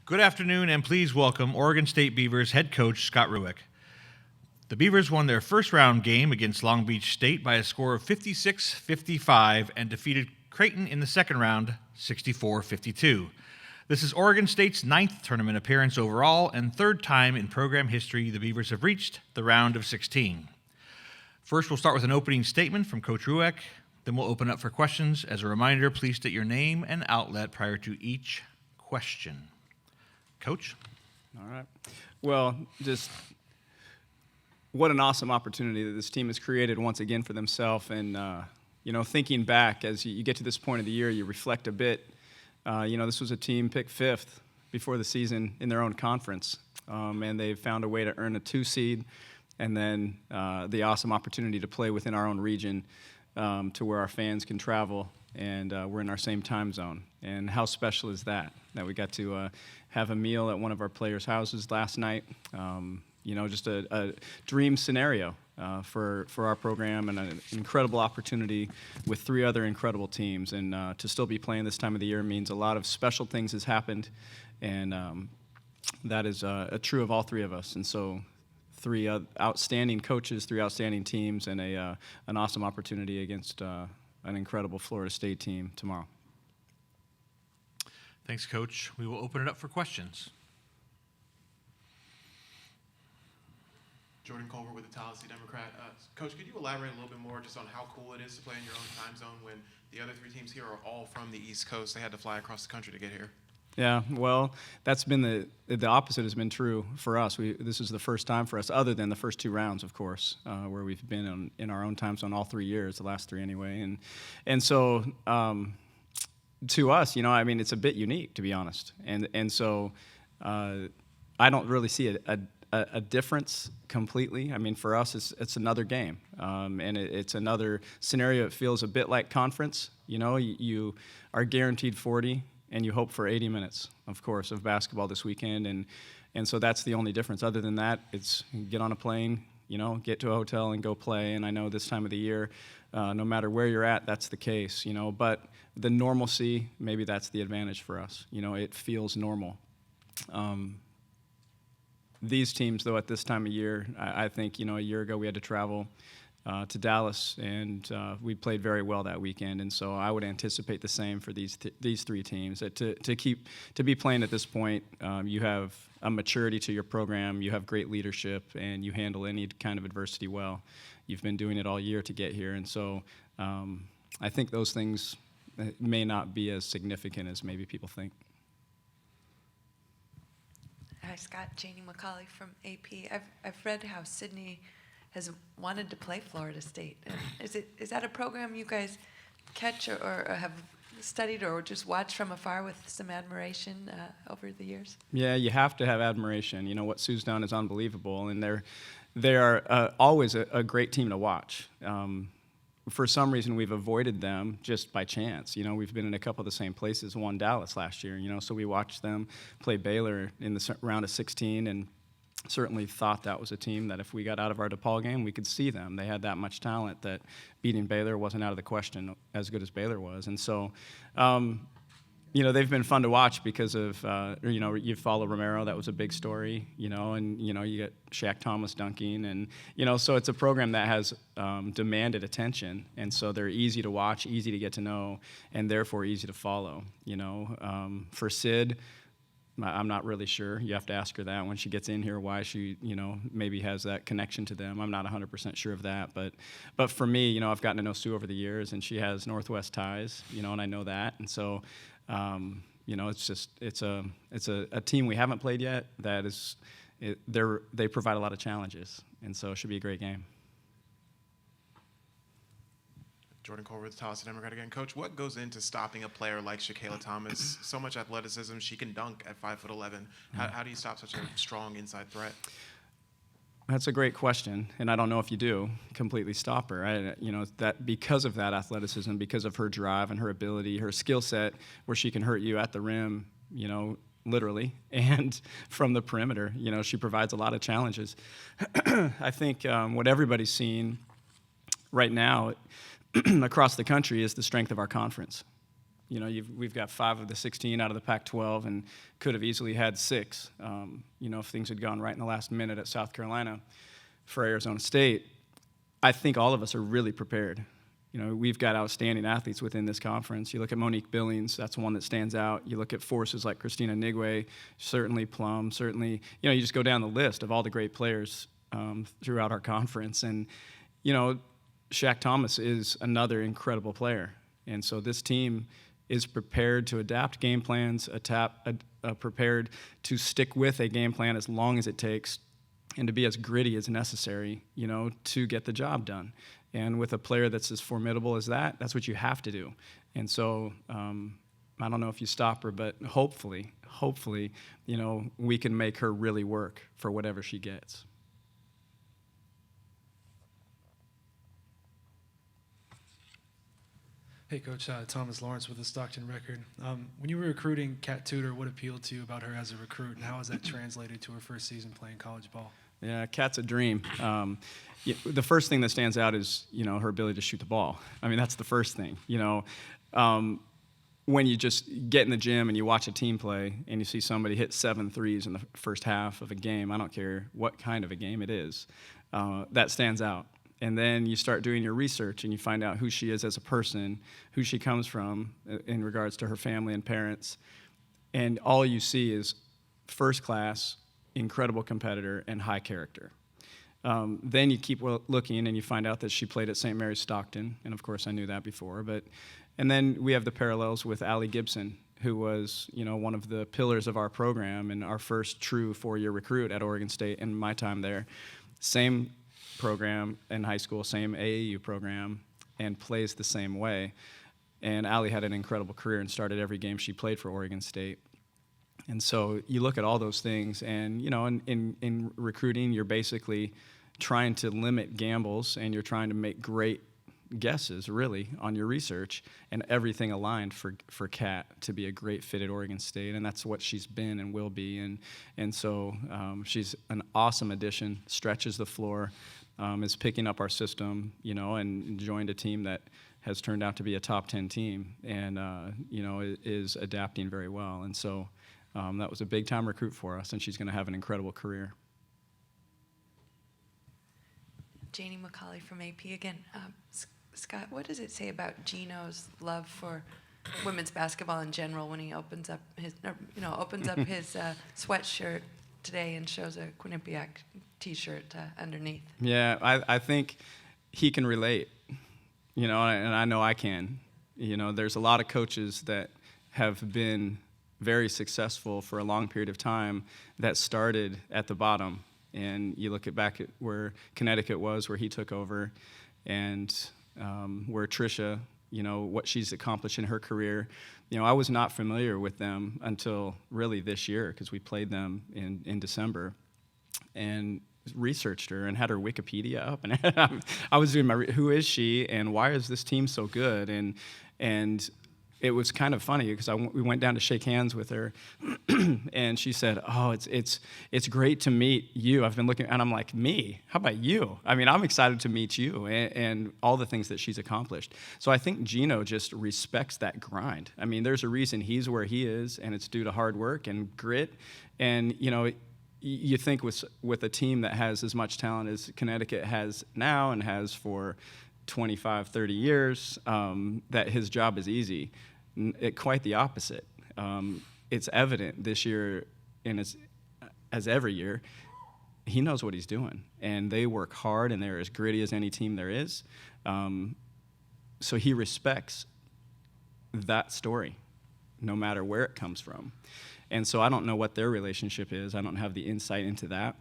Good afternoon, and please welcome Oregon State Beavers head coach Scott Rueck. The Beavers won their first-round game against Long Beach State by a score of 56-55 and defeated Creighton in the second round 64-52. This is Oregon State's 9th tournament appearance overall and third time in program history the Beavers have reached the round of 16. First, we'll start with an opening statement from Coach Rueck. Then we'll open up for questions. As a reminder, please state your name and outlet prior to each question. Coach? All right. Well, just what an awesome opportunity that this team has created once again for themselves. And, thinking back as you get to this point of the year, you reflect a bit. This was a team picked 5th before the season in their own conference. And they found a way to earn a 2 seed and then the awesome opportunity to play within our own region to where our fans can travel. And we're in our same time zone. And how special is that we got to have a meal at one of our players' houses last night. Just a dream scenario for our program and an incredible opportunity with 3 other incredible teams. And to still be playing this time of the year means a lot of special things has happened. And that is true of all 3 of us. And so 3 outstanding coaches, 3 outstanding teams, and an awesome opportunity against an incredible Florida State team tomorrow. Thanks, Coach. We will open it up for questions. Jordan Culver with the Tallahassee Democrat. Coach, could you elaborate a little bit more just on how cool it is to play in your own time zone when the other 3 teams here are all from the East Coast? They had to fly across the country to get here. Yeah, well, that's been the opposite has been true for us. This is the first time for us, other than the first 2 rounds, of course, where we've been in our own time zone all 3 years, the last 3 anyway. And so to us, it's a bit unique, to be honest. And so I don't really see a difference completely. I mean, for us, it's another game, and it's another scenario. It feels a bit like conference. You are guaranteed 40. And you hope for 80 minutes, of course, of basketball this weekend. And so that's the only difference. Other than that, it's get on a plane, get to a hotel and go play. And I know this time of the year, no matter where you're at, that's the case, But the normalcy, maybe that's the advantage for us. It feels normal. These teams, though, at this time of year, I think, a year ago we had to travel to Dallas, and we played very well that weekend. And so I would anticipate the same for these 3 teams. That to be playing at this point, you have a maturity to your program, you have great leadership, and you handle any kind of adversity well. You've been doing it all year to get here, and so I think those things may not be as significant as maybe people think. Hi, Scott. Janie McCauley from AP. I've read how Sydney has wanted to play Florida State. Is that a program you guys catch or have studied or just watched from afar with some admiration over the years? Yeah, you have to have admiration. What Sue's done is unbelievable, and they are always a great team to watch. For some reason, we've avoided them just by chance. We've been in a couple of the same places, won Dallas last year, so we watched them play Baylor in the round of 16, and certainly thought that was a team that if we got out of our DePaul game, we could see them. They had that much talent that beating Baylor wasn't out of the question, as good as Baylor was. And so, they've been fun to watch because of, you follow Romero, that was a big story, and, you get Shaq Thomas dunking. And, so it's a program that has demanded attention. And so they're easy to watch, easy to get to know, and therefore easy to follow. For Sid, I'm not really sure. You have to ask her that when she gets in here, why she, maybe has that connection to them. I'm not 100% sure of that. But for me, I've gotten to know Sue over the years, and she has Northwest ties, and I know that. And so, it's a team we haven't played yet that they provide a lot of challenges. And so it should be a great game. Jordan Culver with the Tallahassee Democrat again. Coach, what goes into stopping a player like Shakayla Thomas? So much athleticism. She can dunk at 5'11". How do you stop such a strong inside threat? That's a great question, and I don't know if you do completely stop her. That because of that athleticism, because of her drive and her ability, her skill set, where she can hurt you at the rim, literally, and from the perimeter. She provides a lot of challenges. I think what everybody's seeing right now across the country is the strength of our conference. We've got 5 of the 16 out of the Pac-12 and could have easily had 6, if things had gone right in the last minute at South Carolina for Arizona State. I think all of us are really prepared. We've got outstanding athletes within this conference. You look at Monique Billings, that's one that stands out. You look at forces like Christina Nigwe, certainly Plum, certainly, you just go down the list of all the great players throughout our conference. And, Shaq Thomas is another incredible player. And so this team is prepared to adapt game plans, prepared to stick with a game plan as long as it takes, and to be as gritty as necessary, to get the job done. And with a player that's as formidable as that, that's what you have to do. And so I don't know if you stop her, but hopefully, we can make her really work for whatever she gets. Hey, Coach, Thomas Lawrence with the Stockton Record. When you were recruiting Kat Tudor, what appealed to you about her as a recruit, and how has that translated to her first season playing college ball? Yeah, Kat's a dream. The first thing that stands out is, her ability to shoot the ball. I mean, that's the first thing. When you just get in the gym and you watch a team play and you see somebody hit 7 threes in the first half of a game, I don't care what kind of a game it is, that stands out. And then you start doing your research and you find out who she is as a person, who she comes from in regards to her family and parents. And all you see is first class, incredible competitor, and high character. Then you keep looking and you find out that she played at St. Mary's Stockton, and of course I knew that before. And then we have the parallels with Allie Gibson, who was one of the pillars of our program and our first true 4-year recruit at Oregon State in my time there. Same program in high school, same AAU program, and plays the same way. And Allie had an incredible career and started every game she played for Oregon State. And so you look at all those things, and in recruiting, you're basically trying to limit gambles, and you're trying to make great guesses, really, on your research, and everything aligned for Kat to be a great fit at Oregon State, and that's what she's been and will be. And so she's an awesome addition, stretches the floor, is picking up our system, and joined a team that has turned out to be a top 10 team, and is adapting very well. And so that was a big-time recruit for us, and she's going to have an incredible career. Janie McCauley from AP again. Scott, what does it say about Gino's love for women's basketball in general when he opens up his sweatshirt today and shows a Quinnipiac T-shirt underneath? Yeah, I think he can relate, and I know I can. There's a lot of coaches that have been very successful for a long period of time that started at the bottom. And you look back at where Connecticut was, where he took over, and where Tricia, what she's accomplished in her career. I was not familiar with them until really this year, because we played them in December, and researched her and had her Wikipedia up, and I was doing who is she and why is this team so good, and it was kind of funny because we went down to shake hands with her, and she said, "Oh, it's great to meet you. I've been looking," and I'm like, "Me? How about you? I mean, I'm excited to meet you and all the things that she's accomplished." So I think Gino just respects that grind. I mean, there's a reason he's where he is, and it's due to hard work and grit. And you think with a team that has as much talent as Connecticut has now and has for 25, 30 years, that his job is easy. Quite the opposite. It's evident this year, and as every year, he knows what he's doing, and they work hard, and they're as gritty as any team there is. So he respects that story, no matter where it comes from. And so I don't know what their relationship is. I don't have the insight into that,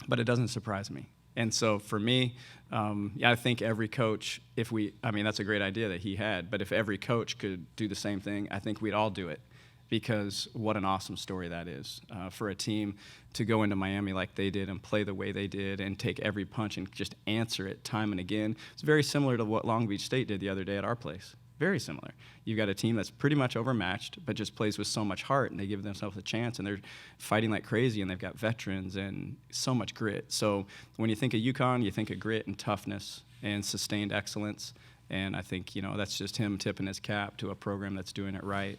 but it doesn't surprise me. And so for me, I think every coach, that's a great idea that he had, but if every coach could do the same thing, I think we'd all do it, because what an awesome story that is for a team to go into Miami like they did and play the way they did and take every punch and just answer it time and again. It's very similar to what Long Beach State did the other day at our place. Very similar. You've got a team that's pretty much overmatched, but just plays with so much heart, and they give themselves a chance, and they're fighting like crazy, and they've got veterans and so much grit. So when you think of UConn, you think of grit and toughness and sustained excellence, And I think, that's just him tipping his cap to a program that's doing it right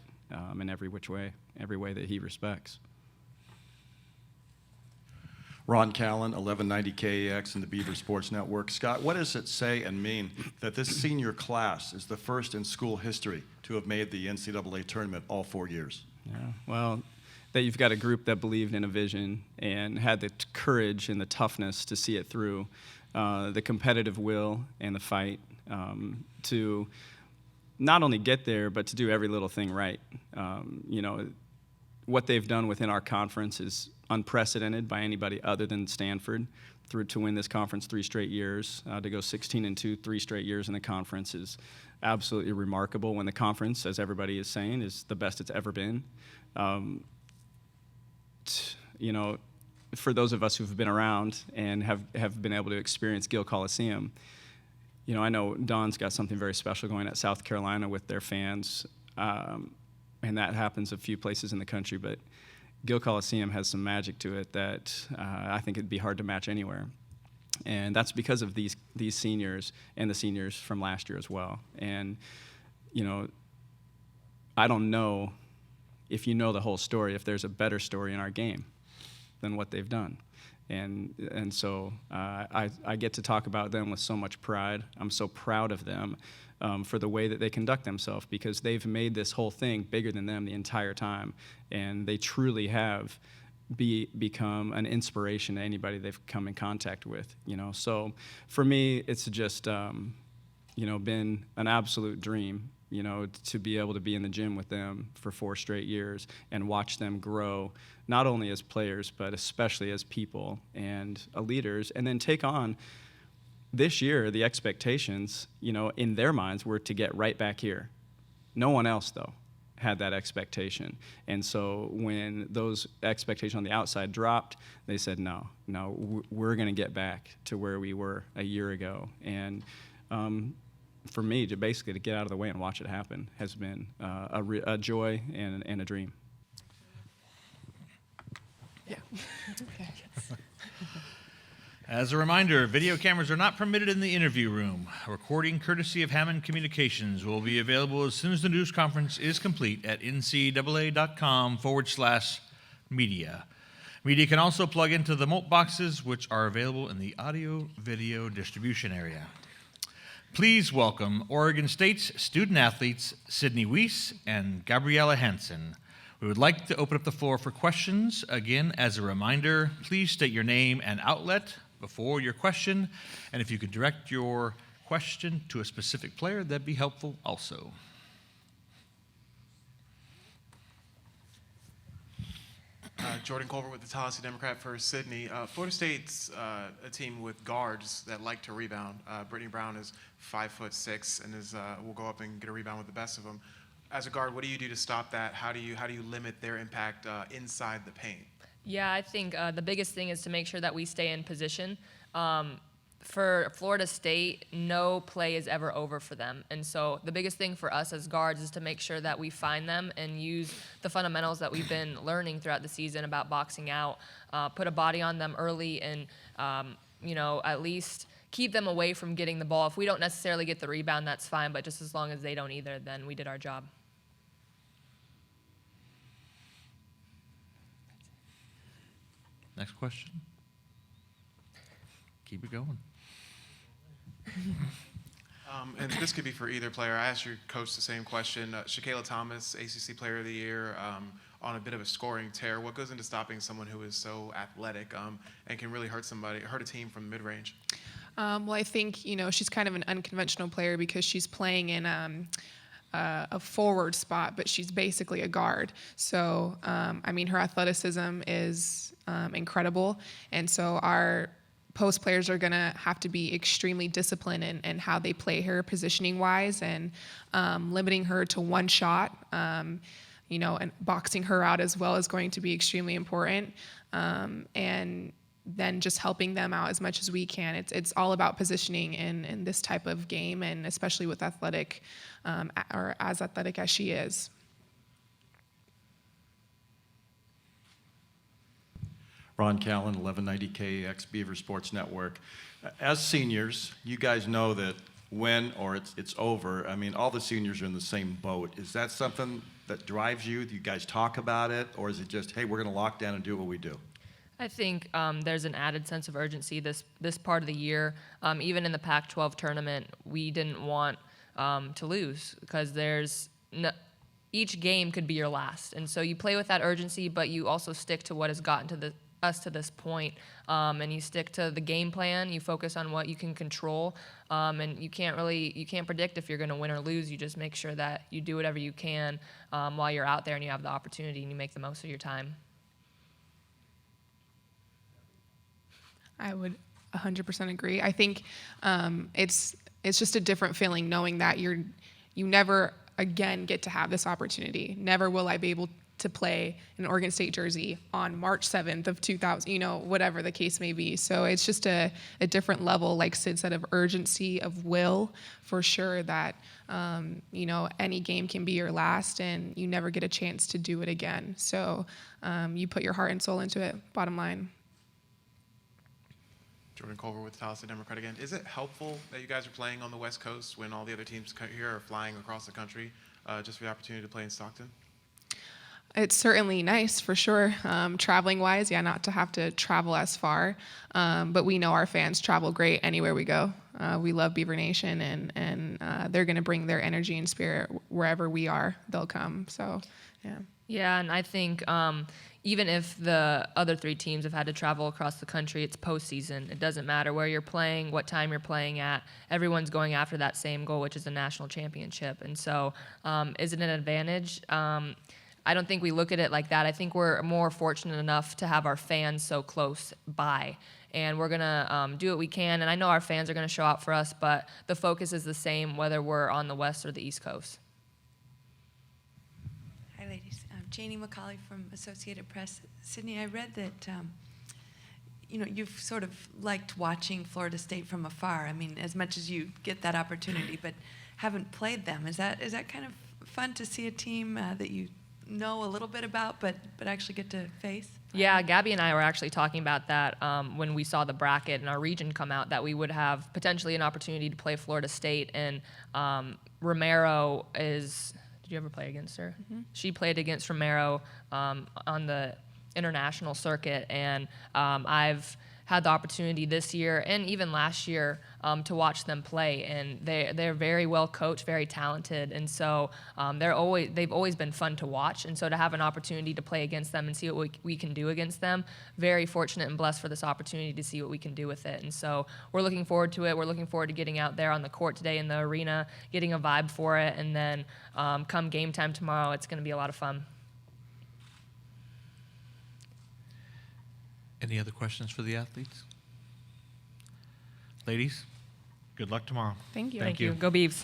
in every way that he respects. Ron Callan, 1190 KAX and the Beaver Sports Network. Scott, what does it say and mean that this senior class is the first in school history to have made the NCAA tournament all 4 years? Yeah, well, that you've got a group that believed in a vision and had the courage and the toughness to see it through, the competitive will and the fight to not only get there, but to do every little thing right. What they've done within our conference is unprecedented by anybody other than Stanford. To win this conference 3 straight years, to go 16-2 3 straight years in the conference is absolutely remarkable. When the conference, as everybody is saying, is the best it's ever been. For those of us who've been around and have been able to experience Gill Coliseum, I know Don's got something very special going at South Carolina with their fans, and that happens a few places in the country, but Gill Coliseum has some magic to it that I think it'd be hard to match anywhere. And that's because of these seniors and the seniors from last year as well. And, I don't know if you know the whole story, if there's a better story in our game than what they've done. And so I get to talk about them with so much pride. I'm so proud of them for the way that they conduct themselves, because they've made this whole thing bigger than them the entire time, and they truly have become an inspiration to anybody they've come in contact with. So for me, it's just been an absolute dream. To be able to be in the gym with them for 4 straight years and watch them grow, not only as players, but especially as people and leaders, and then take on this year, the expectations, in their minds were to get right back here. No one else, though, had that expectation. And so when those expectations on the outside dropped, they said, no, we're going to get back to where we were a year ago. And for me, to basically to get out of the way and watch it happen has been a joy and a dream. Yeah. Okay. As a reminder, video cameras are not permitted in the interview room. A recording courtesy of Hammond Communications will be available as soon as the news conference is complete at ncaa.com/media. Media can also plug into the Molt boxes, which are available in the audio-video distribution area. Please welcome Oregon State's student athletes, Sydney Weiss and Gabriella Hansen. We would like to open up the floor for questions. Again, as a reminder, please state your name and outlet before your question, and if you could direct your question to a specific player, that'd be helpful also. Jordan Culver with the Tallahassee Democrat for Sydney. Florida State's a team with guards that like to rebound. Brittany Brown is 5'6" and will go up and get a rebound with the best of them. As a guard, what do you do to stop that? How do you limit their impact inside the paint? Yeah, I think the biggest thing is to make sure that we stay in position. For Florida State, no play is ever over for them. And so the biggest thing for us as guards is to make sure that we find them and use the fundamentals that we've been learning throughout the season about boxing out, put a body on them early and, at least keep them away from getting the ball. If we don't necessarily get the rebound, that's fine, but just as long as they don't either, then we did our job. Next question. Keep it going. And this could be for either player. I asked your coach the same question. Shaquela Thomas, ACC Player of the Year, on a bit of a scoring tear. What goes into stopping someone who is so athletic and can really hurt a team from mid-range? Well, I think, she's kind of an unconventional player because she's playing in a forward spot, but she's basically a guard. So, her athleticism is incredible. And so our post players are going to have to be extremely disciplined in how they play her positioning wise and limiting her to one shot, and boxing her out as well is going to be extremely important. And then just helping them out as much as we can. It's all about positioning in this type of game, and especially with athletic, or as athletic as she is. Ron Callan, 1190 KAX Beaver Sports Network. As seniors, you guys know that win or it's over. I mean, all the seniors are in the same boat. Is that something that drives you? Do you guys talk about it, or is it just, hey, we're going to lock down and do what we do? I think there's an added sense of urgency this part of the year. Even in the Pac-12 tournament, we didn't want to lose because each game could be your last, and so you play with that urgency, but you also stick to what has gotten us to this point, and you stick to the game plan. You focus on what you can control, and you can't predict if you're going to win or lose. You just make sure that you do whatever you can while you're out there and you have the opportunity and you make the most of your time. I would 100% agree. I think it's just a different feeling knowing that you never again get to have this opportunity. Never will I be able to play an Oregon State jersey on March 7th of 2000, whatever the case may be. So it's just a different level, like Sid said, of urgency, of will, for sure, that, any game can be your last and you never get a chance to do it again. So you put your heart and soul into it, bottom line. Jordan Culver with Tallahassee Democrat again. Is it helpful that you guys are playing on the West Coast when all the other teams here are flying across the country just for the opportunity to play in Stockton? It's certainly nice, for sure. Traveling-wise, not to have to travel as far, but we know our fans travel great anywhere we go. We love Beaver Nation, and they're going to bring their energy and spirit wherever we are. They'll come. So, yeah. Yeah, and I think even if the other three teams have had to travel across the country, it's postseason. It doesn't matter where you're playing, what time you're playing at. Everyone's going after that same goal, which is a national championship. And so is it an advantage? I don't think we look at it like that. I think we're more fortunate enough to have our fans so close by. And we're going to do what we can. And I know our fans are going to show out for us, but the focus is the same whether we're on the West or the East Coast. Hi, ladies. I'm Janie McCauley from Associated Press. Sydney, I read that you've sort of liked watching Florida State from afar. I mean, as much as you get that opportunity, but haven't played them. Is that kind of fun to see a team that you know a little bit about, but actually get to face? Yeah, Gabby and I were actually talking about that when we saw the bracket and our region come out, that we would have potentially an opportunity to play Florida State. And Romero is... Did you ever play against her? Mm-hmm. She played against Romero on the international circuit, and I've had the opportunity this year and even last year to watch them play, and they're very well coached, very talented, and so they've always been fun to watch. And so to have an opportunity to play against them and see what we can do against them, very fortunate and blessed for this opportunity to see what we can do with it. And so we're looking forward to it. We're looking forward to getting out there on the court today in the arena, getting a vibe for it, and then come game time tomorrow, it's going to be a lot of fun. Any other questions for the athletes? Ladies, good luck tomorrow. Thank you. Thank you. Go Beavs.